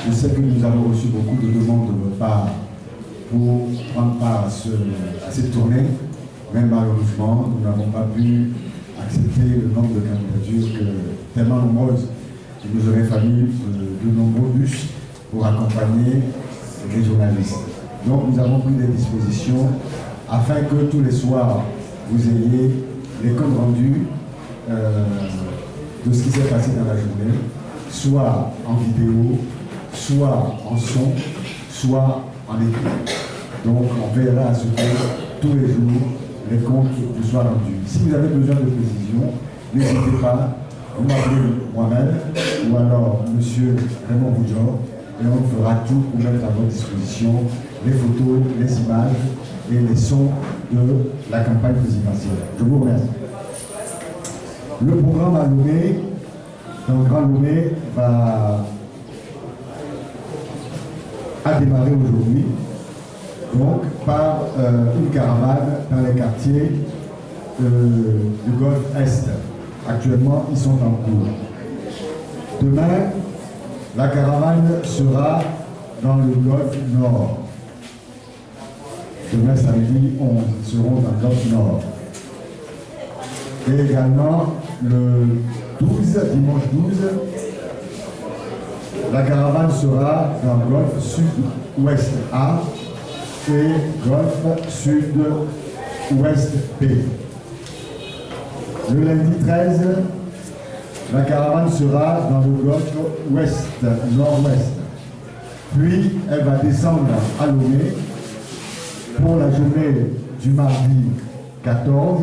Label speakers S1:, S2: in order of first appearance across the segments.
S1: Je sais que nous avons reçu beaucoup de demandes de votre part pour prendre part à cette tournée. Même malheureusement, nous n'avons pas pu accepter le nombre de candidatures tellement nombreuses. Il nous aurait fallu de nombreux bus pour accompagner les journalistes. Donc nous avons pris des dispositions afin que tous les soirs, vous ayez les comptes rendus de ce qui s'est passé dans la journée, soit en vidéo, soit en son, soit en écrit. Donc on verra à ce que tous les jours, les comptes vous soient rendus. Si vous avez besoin de précision, n'hésitez pas, vous m'appelez moi-même ou alors M. Raymond Boudjor et on fera tout pour mettre à votre disposition les photos, les images et les sons de la campagne présidentielle. Je vous remercie. Le programme à Lomé, dans le Grand Lomé, a démarré aujourd'hui, donc par une caravane dans les quartiers du Golfe Est. Actuellement, ils sont en cours. Demain, la caravane sera dans le Golfe Nord. Demain, samedi 11, ils seront dans le Golfe Nord. Et également, le 12, dimanche 12, la caravane sera dans le Golfe Sud-Ouest A et Golfe Sud-Ouest B. Le lundi 13, la caravane sera dans le Golfe Ouest, Nord-Ouest. Puis, elle va descendre à Lomé pour la journée du mardi 14,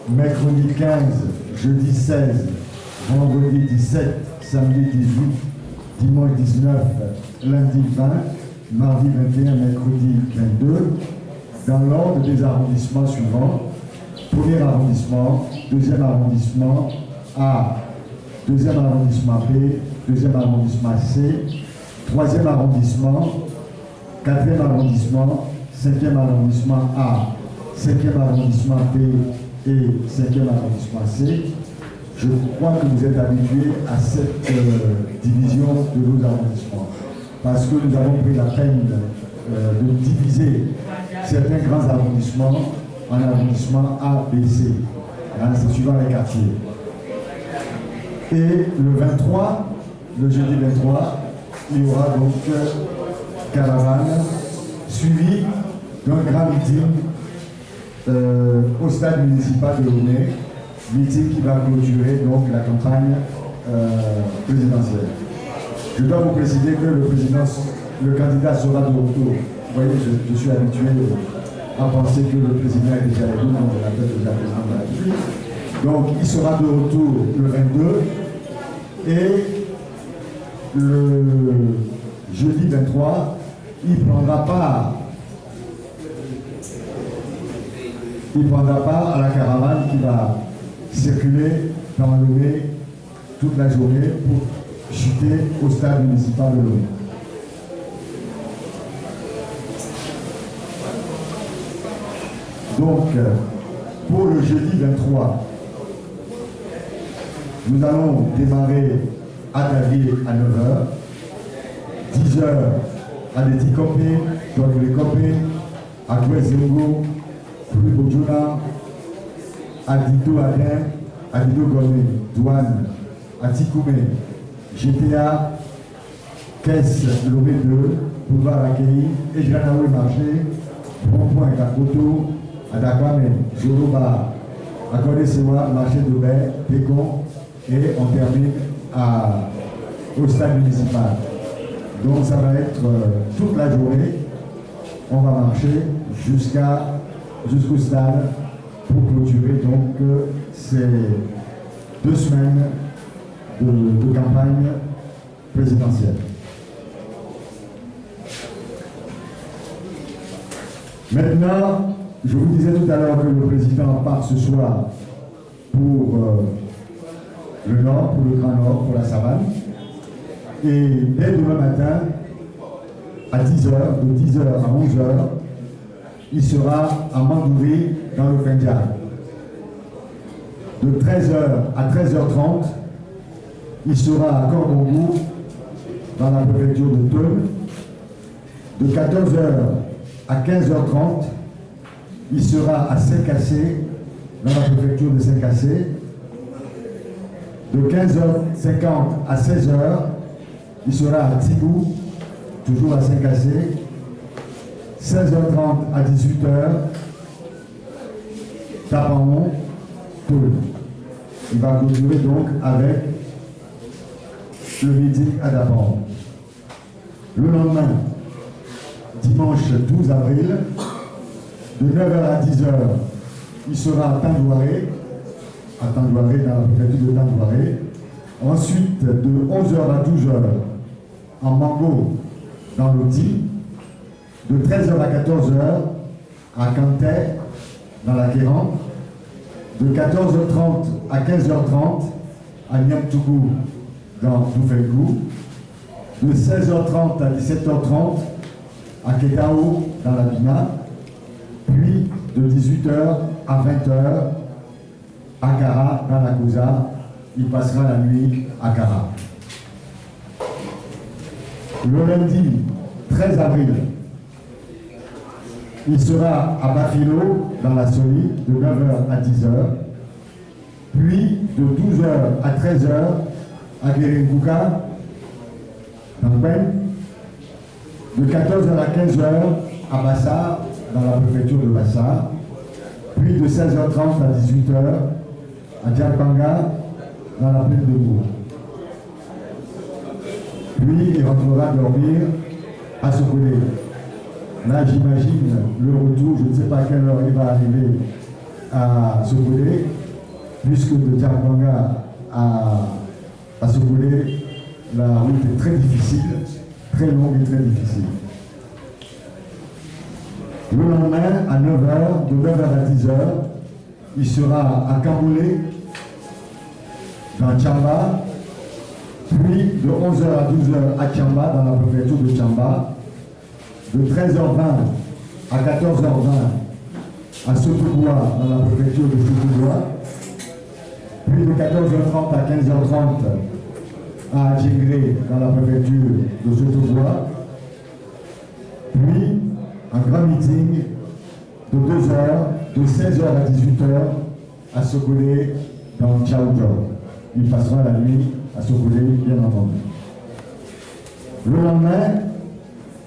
S1: mercredi 15, jeudi 16, vendredi 17, samedi 18, dimanche 19, lundi 20, mardi 21, mercredi 22, dans l'ordre des arrondissements suivants. Premier arrondissement, deuxième arrondissement A, deuxième arrondissement B, deuxième arrondissement C, troisième arrondissement, quatrième arrondissement, cinquième arrondissement A, cinquième arrondissement B et cinquième arrondissement C. Je crois que vous êtes habitués à cette division de nos arrondissements, parce que nous avons pris la peine de diviser certains grands arrondissements en arrondissement A, B, C. Hein, c'est suivant les quartiers. Et le 23, le jeudi 23, il y aura donc caravane suivi d'un grand meeting au stade municipal de Lomé, meeting qui va clôturer donc la campagne présidentielle. Je dois vous préciser que le candidat sera de retour. Vous voyez, je suis habitué à penser que le président est déjà là, on l'appelle déjà président de la République. Donc il sera de retour le 22 et le jeudi 23, il prendra part à la caravane qui va circuler dans Lomé toute la journée pour chuter au stade municipal de Lomé. Donc, pour le jeudi 23, nous allons démarrer à Davier à 9h, 10h à Detikopé, Dokle-Kopé, à Kouezongo, Kouibojuna, à Dito Adin, à Dito Gomé, Douane, à Tikoumé, GTA, Caisse Lomé 2, Boulevard Accueilli, Ejanaoué Marché, Rond-Point Kakoto, à Dakwame, Joroba, à Kodesewa, Marché de Baie, Pécon, et on termine au stade municipal. Donc ça va être toute la journée, on va marcher jusqu'au stade pour clôturer donc ces 2 semaines de campagne présidentielle. Maintenant, je vous disais tout à l'heure que le président part ce soir pour le Nord, pour le Grand Nord, pour la savane. Et dès demain matin, à 10h, de 10h à 11h, il sera à Mandouri, dans le Pendjab. De 13h à 13h30, il sera à Cordongo, dans la préfecture de Thônes. De 14h à 15h30, il sera à Saint-Cassé, dans la préfecture de Saint-Cassé. De 15h50 à 16h, il sera à Tibou, toujours à Saint-Cassé. 16h30 à 18h, Tapanon, Thônes. Il va continuer donc avec le meeting à Tapanon. Le lendemain, dimanche 12 avril, de 9h à 10h, il sera à Tandouaré, dans la préfecture de Tandouaré. Ensuite, de 11h à 12h, en Mango, dans l'Oti. De 13h à 14h, à Cantet, dans la Kéran. De 14h30 à 15h30, à Niamtougou, dans Toufengou. De 16h30 à 17h30, à Ketao, dans la Bina. Puis, de 18h à 20h, à Kara, dans la Kouza. Il passera la nuit à Kara. Le lundi 13 avril, il sera à Bafilo, dans la Soli, de 9h à 10h. Puis, de 12h à 13h, à Guéringouka, dans le Pen. De 14h à 15h, à Bassa, dans la préfecture de Bassa. Puis, de 16h30 à 18h, à Djapanga, dans la plaine de Bourg. Puis, il rentrera dormir à Sokolé. Là, j'imagine le retour, je ne sais pas à quelle heure il va arriver à Sokolé, puisque de Djapanga à Sokolé, la route est très difficile, très longue et très difficile. Le lendemain, à 9h, de 9h à 10h, il sera à Kamboulé, dans Tchamba, puis de 11h à 12h à Tchamba, dans la préfecture de Tchamba, de 13h20 à 14h20 à Sotoboua, dans la préfecture de Sotoboua, puis de 14h30 à 15h30 à Djingré, dans la préfecture de Sotoboua, puis un grand meeting de 2h, de 16h à 18h à Sokolé, dans Tchaoudjou. Il passera la nuit à Sokolé, bien entendu. Le lendemain,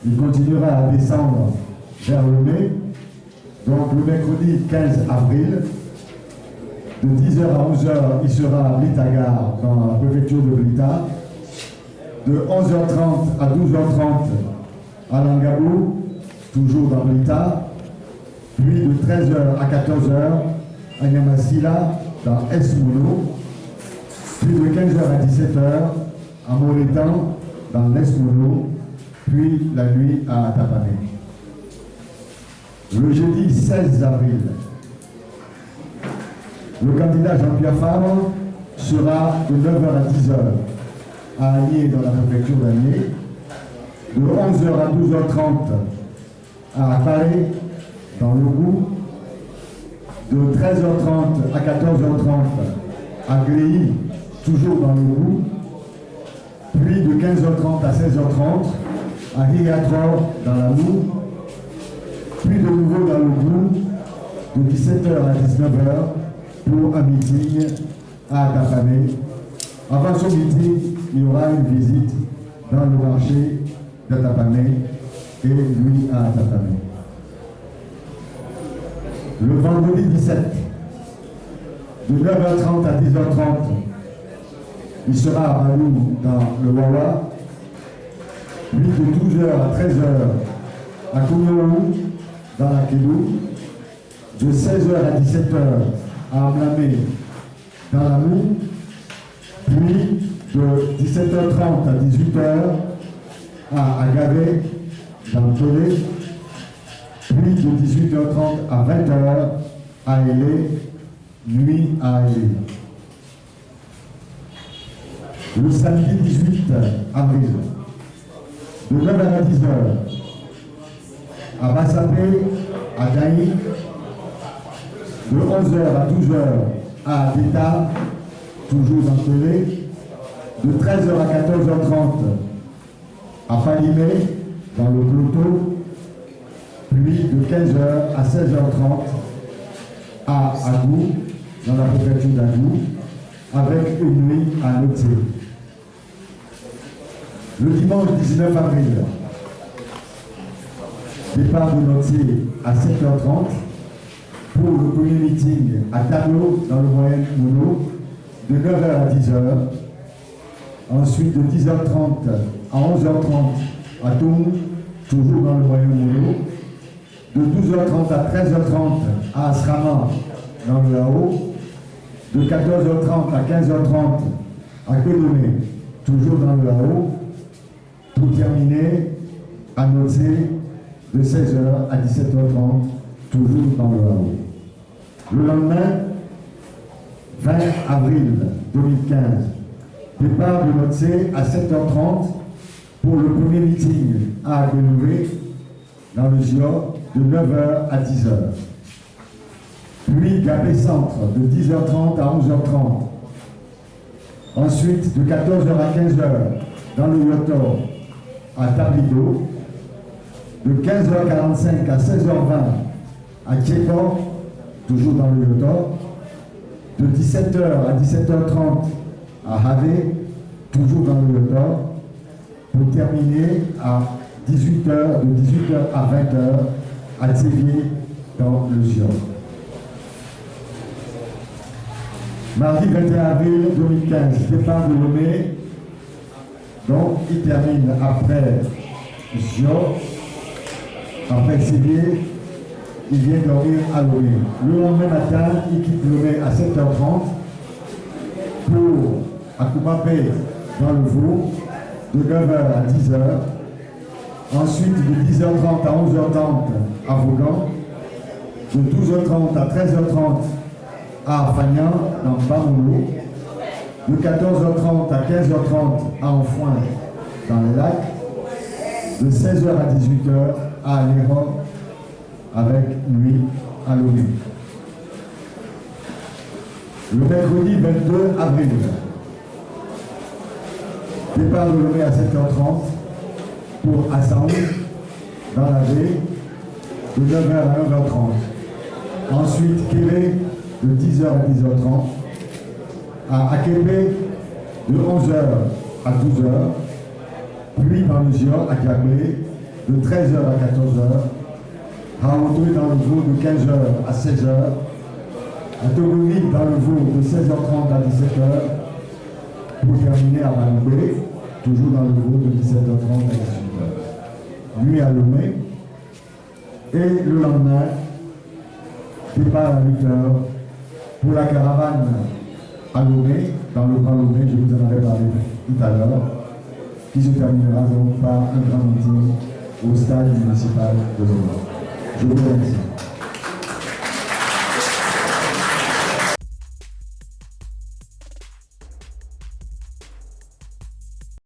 S1: il continuera à descendre vers le mai. Donc le mercredi 15 avril, de 10h à 11h, il sera à Blitagar, dans la préfecture de Blita. De 11h30 à 12h30 à Langabou, toujours dans Blita. Puis de 13h à 14h à Nyamasila, dans Esmono. Puis de 15h à 17h à Molétan, dans l'Esmono. Puis la nuit à Tapané. Le jeudi 16 avril, le candidat Jean-Pierre Fabre sera de 9h à 10h à Agné, dans la préfecture d'Agné, de 11h à 12h30 à Paris, dans le Goût, de 13h30 à 14h30 à Gréy, toujours dans le Goût, puis de 15h30 à 16h30 à Rigatro, dans la Moue, puis de nouveau dans le Goût, de 17h à 19h pour un meeting à Tapané. Avant ce meeting, il y aura une visite dans le marché de Tapané et lui à Tapané. Le vendredi 17, de 9h30 à 10h30, il sera à Balou dans le Wawa. Puis de 12h à 13h à Kounou, dans la Kédou. De 16h à 17h à Amlamé, dans la Moue. Puis de 17h30 à 18h à Agavé, dans le Tolé. Puis de 18h30 à 20h à Hélé, nuit à Hélé. Le samedi 18 avril, de 9h à 10h, à Bassapé, à Daï, de 11h à 12h à Déta, toujours dans le Télé, de 13h à 14h30 à Palimé, dans le Cloto, puis de 15h à 16h30 à Agou, dans la préfecture d'Agou, avec une nuit à Noté. Le dimanche 19 avril, départ de Noté à 7h30 pour le premier meeting à Tano, dans le moyen Mono, de 9h à 10h. Ensuite, de 10h30 à 11h30 à Toum, toujours dans le moyen Mono. De 12h30 à 13h30 à Asrama, dans le Lao. De 14h30 à 15h30 à Colomé, toujours dans le Lao. Pour terminer à Noté, de 16h à 17h30, toujours dans le Lao. Le lendemain, 20 avril 2015, départ de Noté à 7h30 pour le premier meeting à Aguenoué, dans le Gior, de 9h à 10h. Puis Gabé Centre, de 10h30 à 11h30. Ensuite, de 14h à 15h, dans le Yotor, à Tablido. De 15h45 à 16h20, à Kiepor, toujours dans le Yotor. De 17h à 17h30, à Havé, toujours dans le Yotor. Pour terminer à 18h, de 18h à 20h, à Thévier, dans le Gior. Mardi 21 avril 2015, départ de Lomé. Donc, il termine après Gior, après Thévier, il vient dormir à Lomé. Le lendemain matin, il quitte Lomé à 7h30 pour Akoumapé dans le Vaud, de 9h à 10h. Ensuite, de 10h30 à 11h30 à Vaughan, de 12h30 à 13h30 à Fagnan, dans Bamoulo, de 14h30 à 15h30 à Enfoin, dans les lacs, de 16h à 18h à Aléron, avec nuit à Lomé. Le mercredi 22 avril, départ de Lomé à 7h30 pour Assaoui, dans la baie, de 9h à 9h30. Ensuite, Kébé, de 10h à 10h30. À Akébé, de 11h à 12h. Puis dans le Gior, à Gabé, de 13h à 14h. À Audrey, dans le Vaud, de 15h à 16h. À Togomique, dans le Vaud, de 16h30 à 17h. Pour terminer à Maloubé, toujours dans le Vaud, de 17h30 à 18h. Nuit à Lomé. Et le lendemain, départ à 8h pour la caravane à Lomé, dans le Grand Lomé, je vous en avais parlé tout à l'heure, qui se terminera donc par un grand meeting au stade municipal de Lomé. Je vous remercie.